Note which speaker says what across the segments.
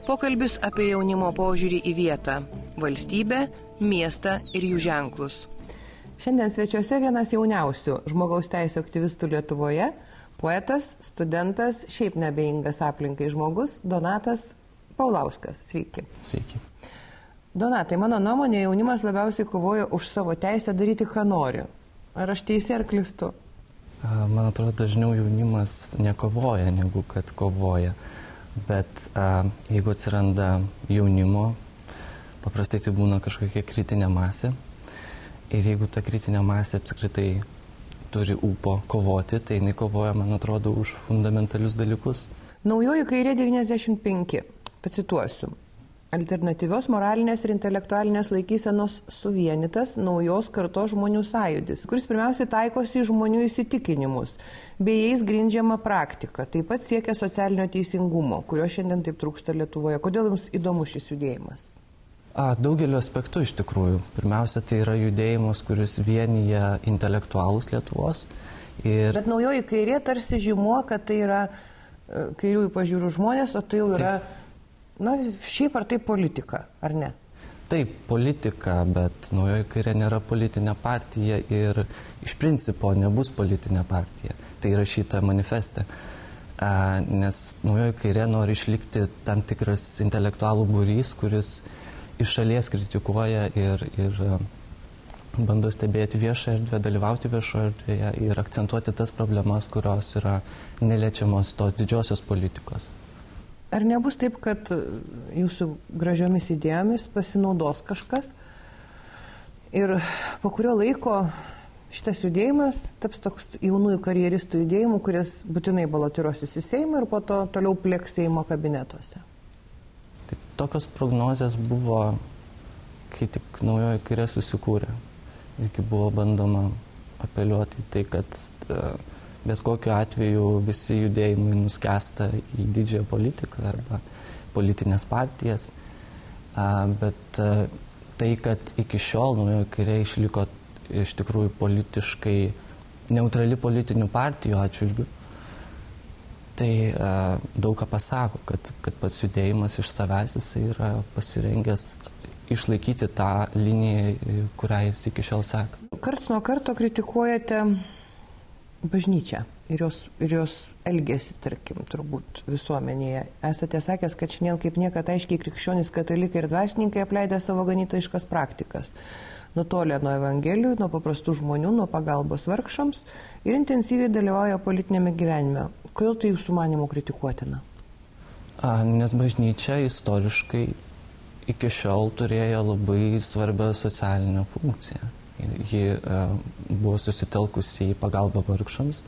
Speaker 1: Pokalbis apie jaunimo požiūrį į vietą, valstybę, miestą ir jų ženklus. Šiandien svečiuose vienas jauniausių žmogaus teisų aktyvistų Lietuvoje, poetas, studentas, šiaip neabejingas aplinkai žmogus, Donatas Paulauskas. Sveiki.
Speaker 2: Sveiki.
Speaker 1: Donatai, mano nuomonė, jaunimas labiausiai kovoja už savo teisę daryti, ką nori. Ar aš teisi ar klystu?
Speaker 2: Man atrodo, dažniau jaunimas nekovoja, negu kad kovoja. Bet jeigu atsiranda jaunimo, paprastai tai būna kažkokia kritinė masė. Ir jeigu ta kritinė masė apskritai turi ūpo kovoti, tai jinai kovoja, man atrodo, už fundamentalius dalykus.
Speaker 1: Naujoji kairė 95, pacituosiu. Alternatyvios moralinės ir intelektualinės laikysenos suvienytas naujos kartos žmonių sąjūdis, kuris pirmiausiai taikosi į žmonių įsitikinimus, bei jais grindžiama praktika, taip pat siekia socialinio teisingumo, kurio šiandien taip trūksta Lietuvoje. Kodėl jums įdomus šis judėjimas?
Speaker 2: Daugeliu aspektų iš tikrųjų. Pirmiausia, tai yra judėjimas, kuris vienyje intelektualus Lietuvos.
Speaker 1: Bet naujoji kairė tarsi žymuo, kad tai yra kairiųjų pažiūrų žmonės, o tai jau yra... Na, šiaip ar tai politika, ar ne?
Speaker 2: Taip, politika, bet naujoji kairė nėra politinė partija ir iš principo nebus politinė partija. Tai įrašyta manifeste. Nes naujoji kairė nori išlikti tam tikras intelektualų būrys, kuris iš šalies kritikuoja ir bando stebėti viešą erdvę, dalyvauti viešoje erdvėje ir akcentuoti tas problemas, kurios yra neliečiamos tos didžiosios politikos.
Speaker 1: Ar nebus taip, kad jūsų gražiomis idėjomis pasinaudos kažkas ir po kurio laiko šitas judėjimas taps toks jaunųjų karjeristų judėjimų, kuris būtinai balotiruosis į Seimą ir po to toliau plėks Seimo kabinetuose?
Speaker 2: Tai tokios prognozės buvo, kai tik naujoji kairė susikūrė. Ir kai buvo bandoma apeliuoti į tai, kad bet kokiu atveju visi judėjimai nuskęsta į didžiąją politiką arba politinės partijas. Bet tai, kad iki šiol naujoji kairė išliko iš tikrųjų politiškai neutrali politinių partijų atžvilgių, tai daug ką pasako, kad pats judėjimas iš savęs jisai yra pasirengęs išlaikyti tą liniją, kurią jis iki šiol seka.
Speaker 1: Karts nuo karto kritikuojate bažnyčią ir jos elgesį, tarkim, turbūt visuomenėje. Esate sakęs, kad šiandien kaip niekad aiškiai krikščionys, katalikai ir dvasininkai apleidę savo ganytojiškas praktikas. Nutolę nuo evangelijų, nuo paprastų žmonių, nuo pagalbos vargšams ir intensyviai dalyvauja politinėme gyvenime. Kodėl tai jūsų manymų kritikuotina?
Speaker 2: Nes bažnyčia istoriškai iki šiol turėjo labai svarbią socialinę funkciją. Ji buvo susitelkusi į pagalbą vargšams,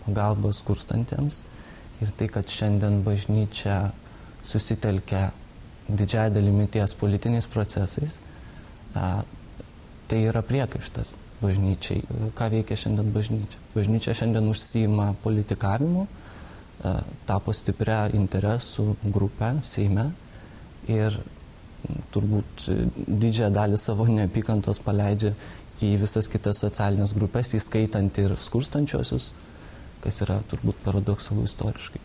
Speaker 2: pagalbą skurstantiems. Ir tai, kad šiandien bažnyčia susitelkia didžiąją dalimi ties politiniais procesais, tai yra priekaištas bažnyčiai. Ką veikia šiandien bažnyčia? Bažnyčia šiandien užsiima politikavimu, tapo stiprią interesų grupę Seime ir turbūt didžiąją dalį savo neapykantos paleidžia į visas kitas socialinės grupės, įskaitant ir skurstančiosius, kas yra turbūt paradoksalu istoriškai.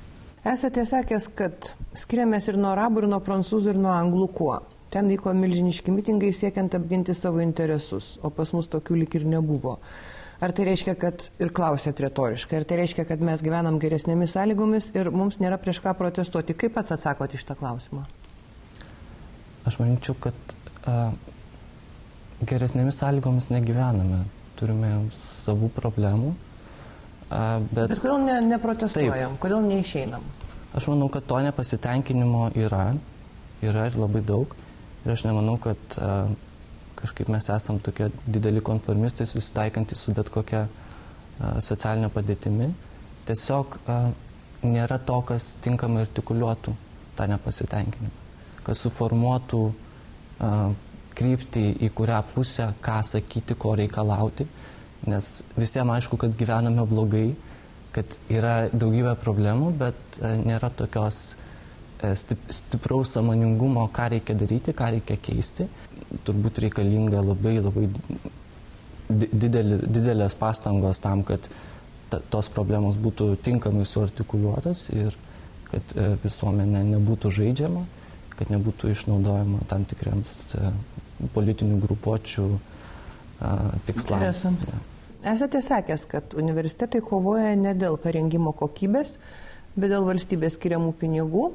Speaker 1: Esate sakęs, kad skiriamės ir nuo arabų, ir nuo prancūzų, ir nuo anglų kuo. Ten vyko milžiniški mitingai siekiant apginti savo interesus, o pas mus tokių lyg ir nebuvo. Ar tai reiškia, kad, ir klausėt retoriškai, ar tai reiškia, kad mes gyvenam geresnėmis sąlygomis ir mums nėra prieš ką protestuoti? Kaip pats atsakote iš tą klausimą?
Speaker 2: Aš manyčiau, kad geresnėmis sąlygomis negyvename. Turime savų problemų. Bet
Speaker 1: kodėl neprotestuojam? Taip. Kodėl neišeinam?
Speaker 2: Aš manau, kad to nepasitenkinimo yra ir labai daug. Ir aš nemanau, kad kažkaip mes esam tokie dideli konformistai, susitaikantys su bet kokia socialinė padėtimi. Tiesiog nėra to, kas tinkamai artikuliuotų tą nepasitenkinimą. Kas suformuotų kryptį, į kurią pusę, ką sakyti, ko reikalauti, nes visiems aišku, kad gyvename blogai, kad yra daugybė problemų, bet nėra tokios stipraus sąmoningumo, ką reikia daryti, ką reikia keisti. Turbūt reikalinga labai didelės pastangos tam, kad tos problemos būtų tinkamai suartikuliuotas ir kad visuomenė nebūtų žaidžiama, kad nebūtų išnaudojama tam tikriams politinių grupuočių tikslams.
Speaker 1: Esate sakęs, kad universitetai kovoja ne dėl parengimo kokybės, bet dėl valstybės skiriamų pinigų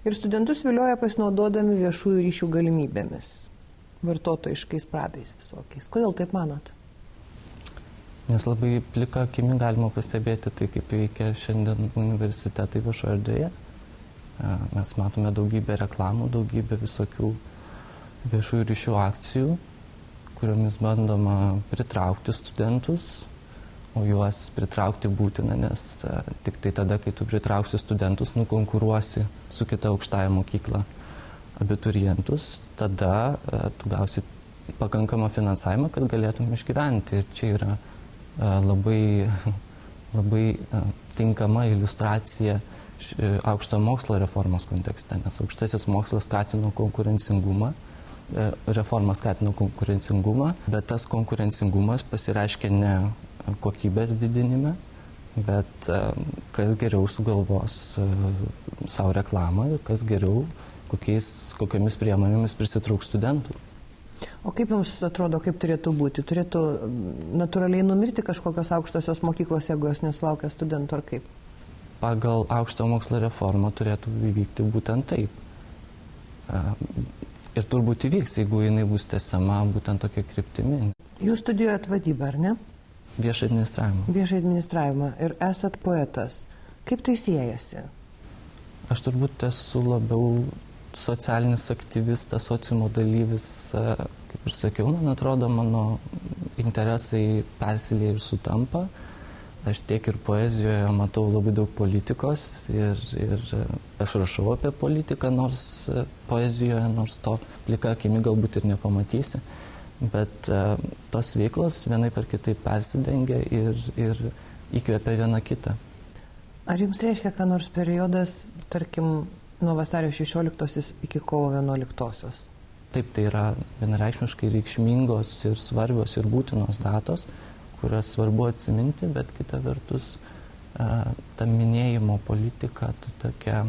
Speaker 1: ir studentus vilioja pasinaudodami viešųjų ryšių galimybėmis, vartotojiškais pradais visokiais. Kodėl taip manot?
Speaker 2: Nes labai plika akimi galima pastebėti tai, kaip veikia šiandien universitetai viešoje erdvėje. Mes matome daugybę reklamų, daugybę visokių viešųjų ryšių akcijų, kuriomis bandoma pritraukti studentus, o juos pritraukti būtina, nes tik tai tada, kai tu pritrauksi studentus, nukonkuruosi su kita aukštąja mokykla abiturientus, tada tu gausi pakankamą finansavimą, kad galėtum išgyventi. Ir čia yra labai tinkama iliustracija aukštojo mokslo reformos kontekste, nes aukštasis mokslas skatino konkurencingumą, reforma skatino konkurencingumą, bet tas konkurencingumas pasireiškia ne kokybės didinime, bet kas geriau sugalvos savo reklamą ir kas geriau, kokiamis priemonėmis prisitrauks studentų.
Speaker 1: O kaip jums atrodo, kaip turėtų būti? Turėtų natūraliai numirti kažkokios aukštosios mokyklos, jeigu jos nesulaukia studentų, ar kaip?
Speaker 2: Pagal aukšto mokslo reformą turėtų įvykti būtent taip. Ir turbūt įvyks, jeigu jinai bus tęsiama būtent tokia kryptimi.
Speaker 1: Jūs studijuojat vadybą, ar ne?
Speaker 2: Viešą administravimą.
Speaker 1: Viešą administravimą. Ir esat poetas. Kaip tai siejasi?
Speaker 2: Aš turbūt esu labiau socialinis aktyvistas, sociumo dalyvis, kaip ir sakiau, man atrodo, mano interesai persilieja ir sutampa. Aš tiek ir poezijoje matau labai daug politikos ir aš rašau apie politiką, nors poezijoje, nors to plika akimi galbūt ir nepamatysi, bet tos veiklos vienaip ar kitaip persidengia ir įkvepia viena kitą.
Speaker 1: Ar jums reiškia, ką nors periodas, tarkim, nuo vasario 16 iki kovo 11?
Speaker 2: Taip, tai yra vienareikšmiškai reikšmingos ir svarbios ir būtinos datos, kurias svarbu atsiminti, bet kita vertus ta minėjimo politika, tokia,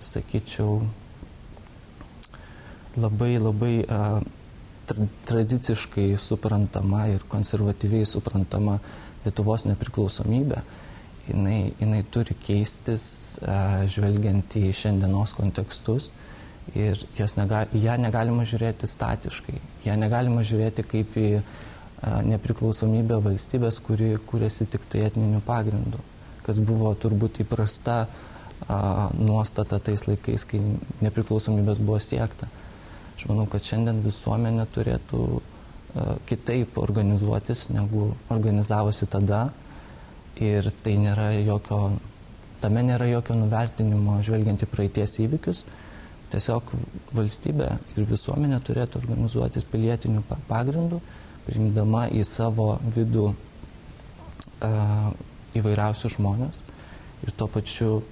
Speaker 2: sakyčiau, labai tradiciškai suprantama ir konservatyviai suprantama Lietuvos nepriklausomybė. Jinai turi keistis, žvelgiant į šiandienos kontekstus ir ją negalima žiūrėti statiškai. Ją negalima žiūrėti kaip į nepriklausomybę valstybės, kuri kūrėsi tik tai etniniu pagrindu, kas buvo turbūt įprasta nuostata tais laikais, kai nepriklausomybės buvo siekta. Aš manau, kad šiandien visuomenė turėtų kitaip organizuotis, negu organizavosi tada. Ir tame nėra jokio nuvertinimo žvelgiant į praeities įvykius. Tiesiog valstybė ir visuomenė turėtų organizuotis pilietiniu pagrindu, priimdama į savo vidų įvairiausius žmonės ir tuo pačiu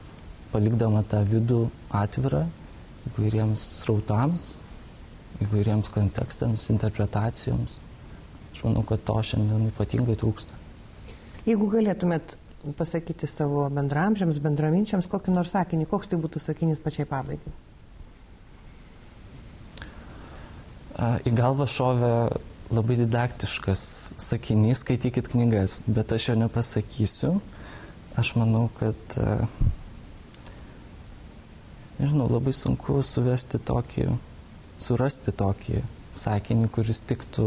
Speaker 2: palikdama tą vidų atvirą įvairiems srautams, įvairiems kontekstams, interpretacijoms. Aš manau, kad to šiandien ypatingai trūksta.
Speaker 1: Jeigu galėtumėt pasakyti savo bendramžiams, bendraminčiams kokį nors sakinį, koks tai būtų sakinys pačiai pabaigai?
Speaker 2: Į galvą šovė labai didaktiškas sakinys, skaitykit knygas, bet aš jo nepasakysiu. Aš manau, kad labai sunku surasti tokį sakinį, kuris tiktų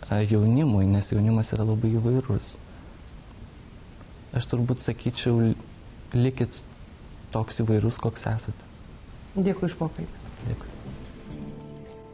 Speaker 2: jaunimui, nes jaunimas yra labai įvairus. Aš turbūt sakyčiau, likit toks įvairus, koks esate.
Speaker 1: Dėkui už pokalbį.
Speaker 2: Dėkui.